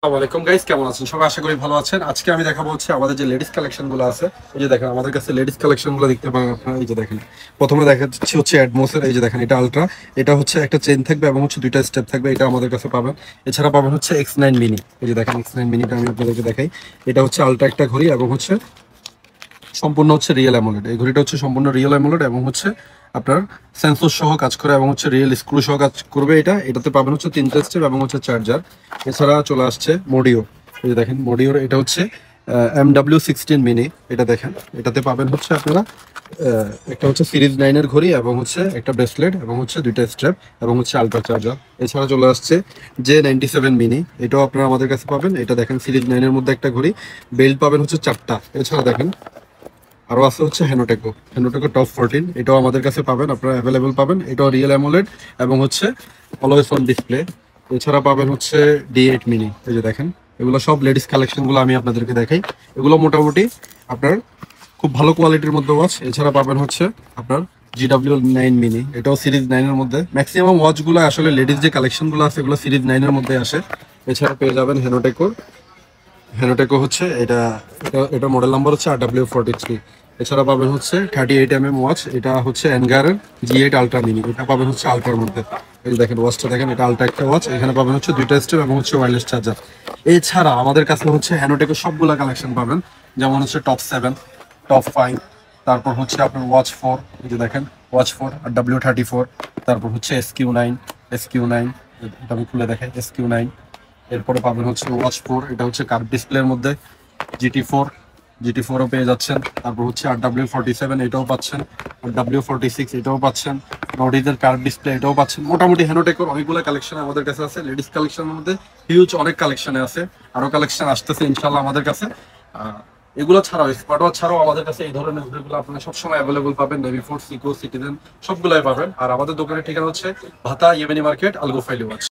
আসসালামু আলাইকুম গাইস, কেমন আছেন সবাই? আশা করি ভালো আছেন। আজকে আমি দেখাবো হচ্ছে আমাদের যে লেডিস কালেকশন গুলো আছে। এই যে দেখেন আমাদের কাছে লেডিস কালেকশন গুলো দেখতে পাবেন আপনারা। এই যে দেখেন, প্রথমে দেখাচ্ছি হচ্ছে অ্যাডমোসের। এই যে দেখেন, এটা আলট্রা, এটা হচ্ছে একটা চেইন থাকবে এবং হচ্ছে দুইটা স্টেপ থাকবে, এটা আমাদের কাছে পাবেন। এছাড়া পাবেন হচ্ছে X9 মিনি। এই যে দেখেন X9 মিনিটা আমি আপনাদেরকে দেখাই। এটা হচ্ছে আলট্রা একটা ঘড়ি এবং হচ্ছে সম্পূর্ণ হচ্ছে রিয়েল অ্যামোলেড। এই ঘড়িটা হচ্ছে সম্পূর্ণ রিয়েল অ্যামোলেড এবং হচ্ছে আপনার সেন্সর সহ কাজ করে এবং হচ্ছে রিয়েল স্ক্রু সহ কাজ করবে। এটাতে পাবেন হচ্ছে তিনটে স্টেপ এবং হচ্ছে চার্জার। এছাড়া চলে আসছে মোডিও। এই যে দেখেন মোডিওর, এটা হচ্ছে MW16 মিনি। এটা দেখেন, এটাতে পাবেন হচ্ছে আপনারা একটা হচ্ছে সিরিজ 9 এর ঘড়ি এবং হচ্ছে একটা ব্রেসলেট এবং হচ্ছে দুইটা স্ট্র্যাপ এবং হচ্ছে আলট্রা চার্জার। এছাড়া চলে আসছে J97 মিনি। এটাও আপনারা আমাদের কাছে পাবেন। এটা দেখেন সিরিজ 9 এর মধ্যে একটা ঘড়ি, বেল্ট পাবেন হচ্ছে 4টা। এছাড়া দেখেন আরো আছে হচ্ছে হেনোটেকো টপ 14। এটাও আমাদের কাছে পাবেন, আপনারা অ্যাভেলেবেল পাবেন। এটাও রিয়েল অ্যামোলেড এবং হচ্ছে অলওয়েজ অন ডিসপ্লে। এছাড়া পাবেন হচ্ছে D8 মিনি। এই যে দেখেন, এগুলো সব লেডিস কালেকশন গুলো আমি আপনাদেরকে দেখাই। এগুলো মোটামুটি আপনার খুব ভালো কোয়ালিটির মধ্যে ওয়াচ। এছাড়া পাবেন হচ্ছে আপনার GW9 মিনি। এটাও সিরিজ 9 এর মধ্যে। ম্যাক্সিমাম ওয়াচ গুলো আসলে লেডিস যে কালেকশন গুলো আছে এগুলো সিরিজ 9 এর মধ্যে আসে। এছাড়া পেয়ে যাবেন হেনোটেকো হচ্ছে এটা এটা এটা মডেল নাম্বার হচ্ছে RW43। এছাড়া পাবেন হচ্ছে 38 mm ওয়াচ। এটা হচ্ছে অ্যানগারের G8 আলট্রা মিনি। এটা পাবেন হচ্ছে আলট্রার মধ্যে। এই যে দেখেন ওয়াচটা দেখেন, এটা আলট্রা একটা ওয়াচ। এখানে পাবেন হচ্ছে দুইটা স্টেপ এবং হচ্ছে ওয়্যারলেস চার্জার। এছাড়া আমাদের কাছে হচ্ছে হ্যানোটেকের সবগুলা কালেকশন পাবেন, যেমন হচ্ছে টপ 7, টপ 5, তারপর হচ্ছে আপনার ওয়াচ 4। এই যে দেখেন ওয়াচ 4 আর W34। তারপর হচ্ছে SQ9। এটা আমি খুলে দেখাই, SQ9। এরপরে পাবেন হচ্ছে ওয়াচ 4। এটা হচ্ছে কার্ভ ডিসপ্লের মধ্যে। GT4ও পেয়ে যাচ্ছেন। তারপর হচ্ছে RW47, এটাও পাচ্ছেন। W46, এটাও পাচ্ছেন। নডিজের কার্ভ ডিসপ্লে, এটাও পাচ্ছেন। মোটামুটি হ্যানোটেকের অনেকগুলো কালেকশন আমাদের কাছে আছে। লেডিস কালেকশনের মধ্যে হিউজ অনেক কালেকশনে আছে। আরো কালেকশন আসতেছে ইনশাল্লাহ আমাদের কাছে। এগুলো ছাড়াও স্মার্ট ওয়াচ ছাড়াও আমাদের কাছে এই ধরনের ঘড়িগুলো আপনারা সবসময় অ্যাভেলেবল পাবেন। নেভি ফোর্স, সিকো, সিটিজেন সবগুলাই পাবেন। আর আমাদের দোকানের ঠিকানা হচ্ছে ভাতা ইয়েমেনি মার্কেট, আলগোফাইলি ওয়াচ।